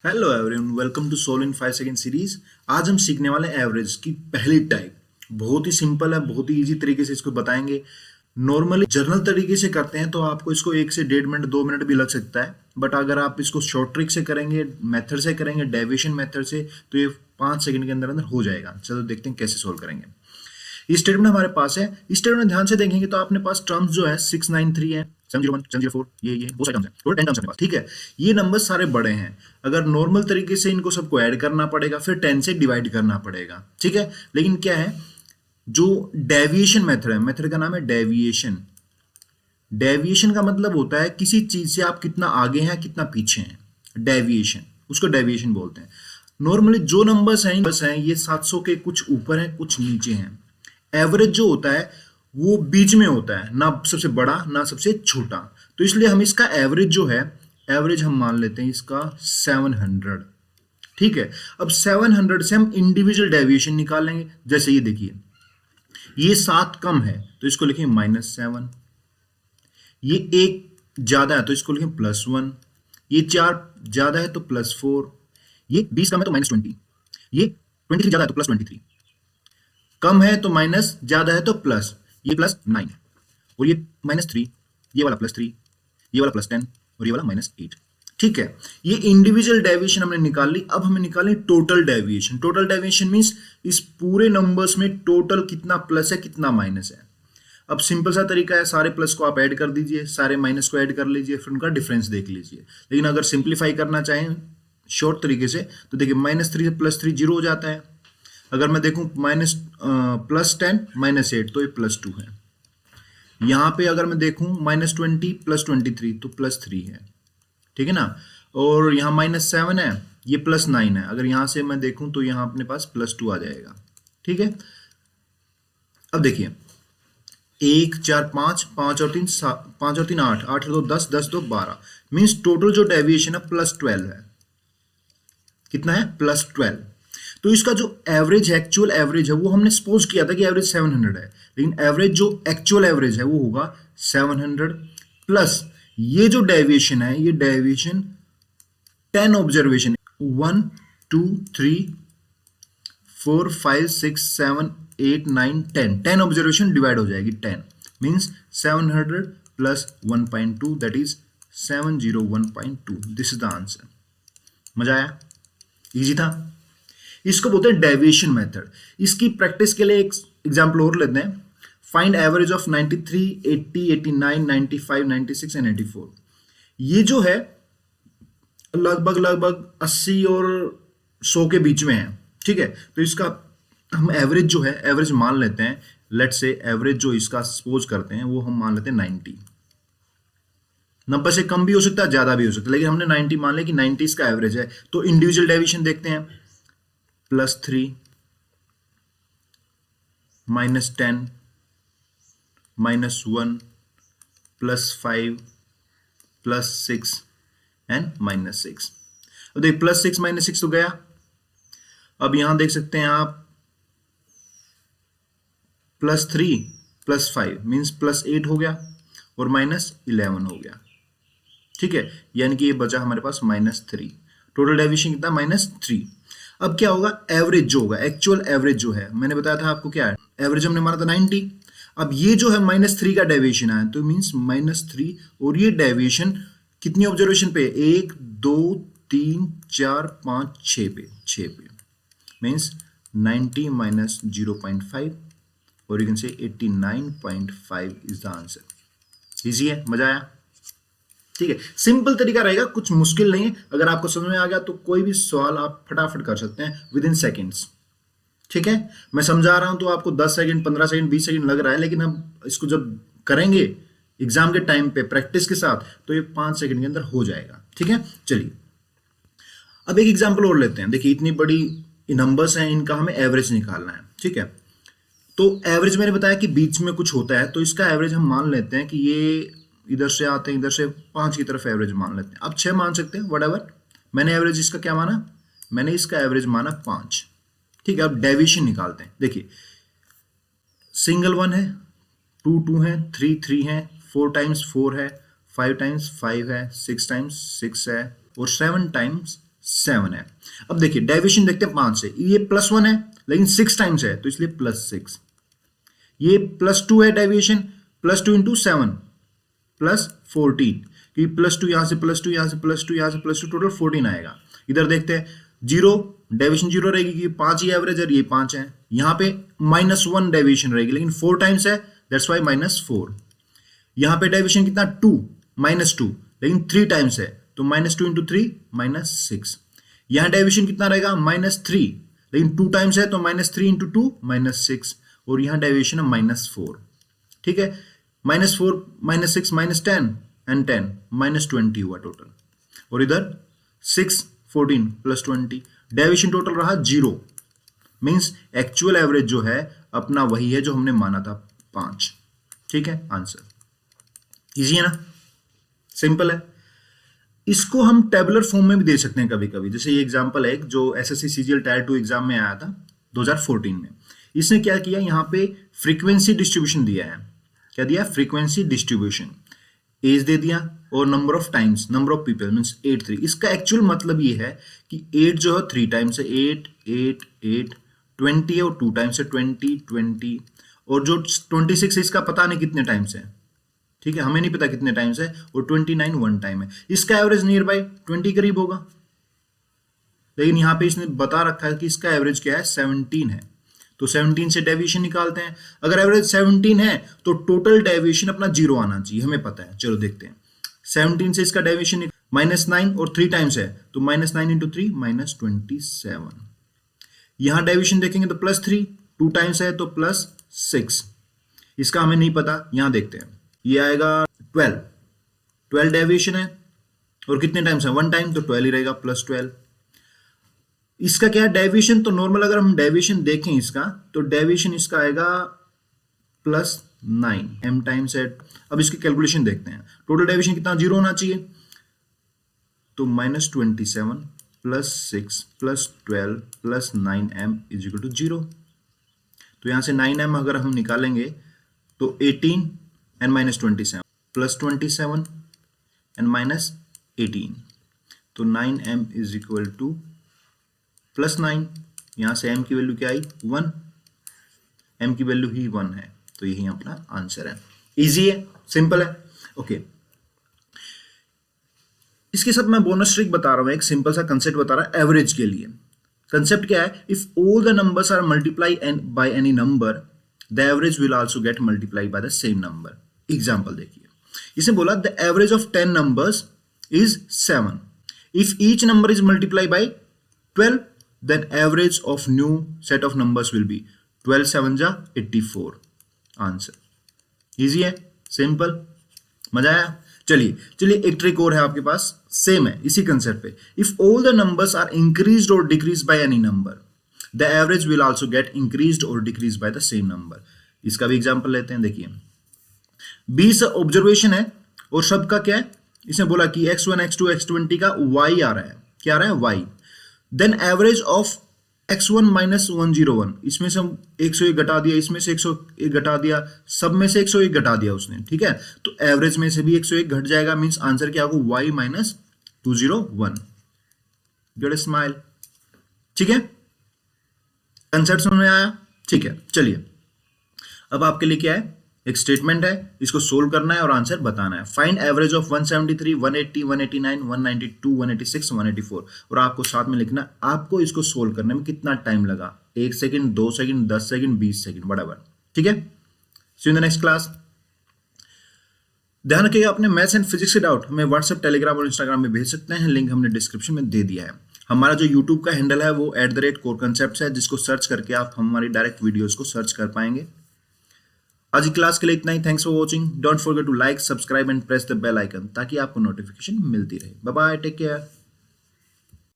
Hello everyone, welcome to solve in 5 second series. आज हम सीखने वाले हैं एवरेज की पहली टाइप। बहुत ही सिंपल है, बहुत ही इजी तरीके से इसको बताएंगे। नॉर्मली जर्नल तरीके से करते हैं तो आपको इसको 1 से 1.5 मिनट 2 मिनट भी लग सकता है, बट अगर आप इसको शॉर्ट ट्रिक से करेंगे, मेथड से करेंगे, डेविएशन मेथड से, तो ये 5 सेकंड के अंदर अंदर हो जाएगा। चलो देखते हैं कैसे सोल्व करेंगे। इस स्टेटमेंट हमारे पास है। इस स्टेटमेंट ध्यान से देखेंगे तो अपने पास टर्म्स जो है 693 है, 701, 704, ये बहुत सारे टर्म्स हैं, टोटल 10 टर्म्स अपने पास। ठीक है, ये नंबर सारे बड़े हैं। अगर नॉर्मल तरीके से इनको सबको ऐड करना पड़ेगा, फिर 10 से डिवाइड करना पड़ेगा। ठीक है, लेकिन क्या है, जो डेविएशन मेथड है, मेथड का नाम है डेविएशन। डेविएशन का मतलब होता है किसी चीज से आप कितना आगे हैं, कितना पीछे हैं। डेविएशन, उसको डेविएशन बोलते हैं। नॉर्मली जो नंबर्स हैं ये 700 के कुछ ऊपर हैं, कुछ नीचे हैं। एवरेज जो होता है वो बीच में होता है, ना सबसे बड़ा ना सबसे छोटा। तो इसलिए हम इसका एवरेज जो है, एवरेज हम मान लेते हैं इसका 700। ठीक है, अब 700 से हम इंडिविजुअल डेविएशन निकालेंगे। जैसे ये देखिए, ये 7 कम है तो इसको लिखें -7, ये 1 ज्यादा है तो इसको लिखें +1, ये 4 ज्यादा है तो +4, ये 20 कम है तो -20, ये 23 ज्यादा है तो +23, कम है तो माइनस, ज्यादा है तो प्लस, ये +9, और ये -3, ये वाला +3, ये वाला +10, और ये वाला -8। ठीक है, ये इंडिविजुअल डेविएशन हमने निकाल ली। अब हमें निकालनी total deviation. Total deviation means इस पूरे नंबर्स में टोटल कितना प्लस है, कितना माइनस है। अब सिंपल सा तरीका है, सारे प्लस को आप ऐड कर दीजिए, सारे माइनस को ऐड कर लीजिए, फिर उनका डिफरेंस देख लीजिए। लेकिन अगर सिंप्लीफाई करना चाहें शॉर्ट तरीके से तो देखिए, -3 से +3 0 हो जाता है। अगर मैं देखूं +10 -8 तो ये +2 है। यहां पे अगर मैं देखूं -20 +23 तो +3 है। ठीक है ना, और यहाँ -7 है, ये +9 है। अगर यहां से मैं देखूं तो यहाँ अपने पास +2 आ जाएगा। ठीक है, अब देखिए 1 4 5 5 और 3 5 और 3 8 8 और 2 10 10 2 12 मीन्स टोटल जो डेविएशन है +12 है। कितना है? +12। तो इसका जो एवरेज, एक्चुअल एवरेज है, वो हमने सपोज किया था कि एवरेज 700 है, लेकिन एवरेज जो एक्चुअल एवरेज है वो होगा 700 प्लस ये जो डेविएशन है, ये डेविएशन 10 ऑब्जर्वेशन, 1 2 3 4 5 6 7 8 9 10 ऑब्जर्वेशन डिवाइड हो जाएगी 10, means 700 plus 1.2 that is 701.2। This is the answer. मजा आया? इजी था। इसको बोलते हैं डेविएशन मेथड। इसकी प्रैक्टिस के लिए एक एग्जांपल और लेते हैं। Find average of 93 80 89 95 96 and 84। ये जो है लगभग 80 और 100 के बीच में है। ठीक है, तो इसका हम एवरेज जो है, एवरेज मान लेते हैं। लेट से एवरेज जो इसका सपोज करते हैं वो हम मान लेते हैं 90। 90 से कम भी हो सकता है, ज्यादा भी हो सकता है, लेकिन हमने 90 मान लिया कि 90 इसका एवरेज है। तो इंडिविजुअल डेविएशन देखते हैं। +3 -10 -1 +5 +6 एंड -6। अब देखिए +6 -6 तो गया। अब यहां देख सकते हैं आप +3 +5 मीन्स +8 हो गया और -11 हो गया। ठीक है, यानी कि ये बचा हमारे पास -3। टोटल डेविएशन कितना? -3। अब क्या होगा, एवरेज जो होगा, एक्चुअल एवरेज जो है, मैंने बताया था आपको क्या है, एवरेज हमने माना था 90। अब ये जो है -3 का डेविएशन आया तो मीन्स -3, और ये डेविएशन कितनी ऑब्जर्वेशन पे? 1 2 3 4 5 6 पे, 6 पे, मीन्स 90 - 0.5, और you can say 89.5 is the answer. Easy है, मजा आया? ठीक है, सिंपल तरीका रहेगा, कुछ मुश्किल नहीं है। अगर आपको समझ में आ गया तो कोई भी सवाल आप फटाफट कर सकते हैं विद इन सेकेंड्स। ठीक है, मैं समझा रहा हूं तो आपको 10 सेकंड 15 सेकंड 20 सेकंड लग रहा है, लेकिन अब इसको जब करेंगे एग्जाम के टाइम पे प्रैक्टिस के साथ तो ये 5 सेकंड के अंदर हो जाएगा। ठीक है, चलिए अब एक एग्जाम्पल और लेते हैं। देखिए इतनी बड़ी नंबर्स हैं, इनका हमें एवरेज निकालना है। ठीक है, तो एवरेज मैंने बताया कि बीच में कुछ होता है, तो इसका एवरेज हम मान लेते हैं कि ये इधर से आते हैं, इधर से 5 की तरफ एवरेज मान लेते हैं। अब 6 मान सकते हैं, व्हाटएवर। मैंने एवरेज इसका क्या माना? मैंने इसका एवरेज माना 5। ठीक है, अब डेविएशन निकालते हैं। देखिए सिंगल 1 है, 2 2 है, 3 3 है, 4 टाइम्स 4 है, 5 टाइम्स 5 है, 6 टाइम्स 6 है, और 7 टाइम्स 7 है। अब देखिए डेविएशन देखते हैं 5 से, ये +1 है लेकिन 6 टाइम्स है तो इसलिए +6। ये +2 है डेविएशन, +2 इंटू 7 +14, क्योंकि +2 यहां से +2 यहां से +2 यहां से +2 टोटल 14 आएगा। इधर देखते हैं 0 डेविएशन 0 रहेगी क्योंकि 5 ही एवरेज है, ये 5 है। यहाँ पे -1 डेविएशन रहेगी लेकिन 4 टाइम्स है, दैट्स वाई -4। यहाँ पे डेविएशन कितना 2 -2 लेकिन 3 टाइम्स है तो -2 इंटू 3 -6। यहाँ डेविएशन कितना रहेगा -3 लेकिन 2 टाइम्स है तो -3 इंटू 2 -6, और यहाँ डेविएशन है -4। ठीक है, -4 -6 -10 एंड 10 -20 हुआ टोटल, और इधर 6 14 +20 डेविएशन टोटल रहा 0। मींस एक्चुअल एवरेज जो है अपना वही है जो हमने माना था 5। ठीक है, आंसर इजी है ना, सिंपल है। इसको हम टेबुलर फॉर्म में भी दे सकते हैं कभी कभी, जैसे ये एग्जांपल है जो एसएससी सीजीएल टायर 2 एग्जाम में आया था 2014 में। इसने क्या किया, यहाँ पे फ्रीक्वेंसी डिस्ट्रीब्यूशन दिया है। क्या दिया, फ्रीक्वेंसी डिस्ट्रीब्यूशन, एज दे दिया और number of times, number of people means 8 3। इसका एक्चुअल मतलब ये है कि 8 जो है 3 टाइम्स है, 8 8 8 20 है और 2 टाइम्स है 20 20, और जो 26 है इसका पता नहीं कितने टाइम्स है। ठीक है, हमें नहीं पता कितने टाइम्स है, और 29 1 टाइम है। इसका एवरेज नियर बाय 20 करीब होगा, लेकिन यहाँ पे इसने बता रखा है कि इसका एवरेज क्या है 17 है, तो 17 से डेविएशन निकालते हैं। अगर एवरेज 17 है तो टोटल डेविएशन अपना 0 आना चाहिए, हमें पता है। चलो देखते हैं, 17 से इसका डेविएशन -9 और 3 टाइम्स है तो -9 इंटू 3 -27। यहाँ डेविएशन देखेंगे तो +3, 2 टाइम्स है तो +6, इसका हमें नहीं पता। यहाँ देखते हैं, ये आएगा 12 डेविएशन है और कितने टाइम्स है 1 टाइम तो 12 ही रहेगा +12। इसका क्या है डेविएशन, तो नॉर्मल अगर हम डेविएशन देखें इसका तो डेविएशन इसका आएगा +9 m टाइम्स है। अब इसकी कैलकुलेशन देखते हैं, टोटल डेविएशन कितना 0 होना चाहिए, तो -27 +6 +12 +9m = 0। तो यहां से 9m अगर हम निकालेंगे तो 18 and -27 +27 and -18, तो 9m = +9। यहां से m की वैल्यू क्या आई 1, m की वैल्यू ही 1 है, तो यही अपना आंसर है। इजी है, सिंपल है। ओके, इसके साथ मैं बोनस ट्रिक बता रहा हूं, एक सिंपल सा कंसेप्ट बता रहा हूं एवरेज के लिए। कंसेप्ट क्या है, if all the numbers are multiply by any number the average will also get multiply by the same number. Example देखिए, इसने बोला the average of 10 numbers is 7। If each number is multiply by 12 then average of new set of numbers will be 12 7 जा 84। Answer easy है, simple, मजा आया। चलिए एक trick और है आपके पास, सेम है इसी कंसेप्ट पे। If all the numbers are increased और decrease by any number the average will also get increased और decrease by the same number. इसका भी एग्जांपल लेते हैं। देखिए 20 ऑब्जर्वेशन है और सबका क्या है, इसने बोला कि x1 x2 x20 का y आ रहा है, क्या आ रहा है y। Then average of x1 -101, इसमें से हम 101 घटा दिया, इसमें से 101 घटा दिया, सब में से 101 घटा दिया उसने। ठीक है, तो एवरेज में से भी 101 घट जाएगा, मींस आंसर क्या होगा y -201। Get a smile. ठीक है, कंसेप्ट समझ में आया। ठीक है, चलिए अब आपके लिए क्या है, एक स्टेटमेंट है, इसको सोल्व करना है और आंसर बताना है। फाइंड एवरेज ऑफ 173 180 189 192 186 184, और आपको साथ में लिखना आपको इसको सोल्व करने में कितना टाइम लगा, 1 second 2 second 10 second 20 second whatever. ठीक है, see you in the next class. ध्यान रखिएगा, अपने मैथ्स एंड फिजिक्स के डाउट हमें व्हाट्सएप टेलीग्राम और इंस्टाग्राम में भेज सकते हैं, लिंक हमने डिस्क्रिप्शन में दे दिया है। हमारा जो यूट्यूब का हैंडल है वो @coreconcepts है, जिसको सर्च करके आप हमारी डायरेक्ट वीडियोस को सर्च कर पाएंगे। आज की क्लास के लिए इतना ही। Thanks for watching. Don't forget to like, subscribe and press the bell icon ताकि आपको नोटिफिकेशन मिलती रहे। Bye bye, take care.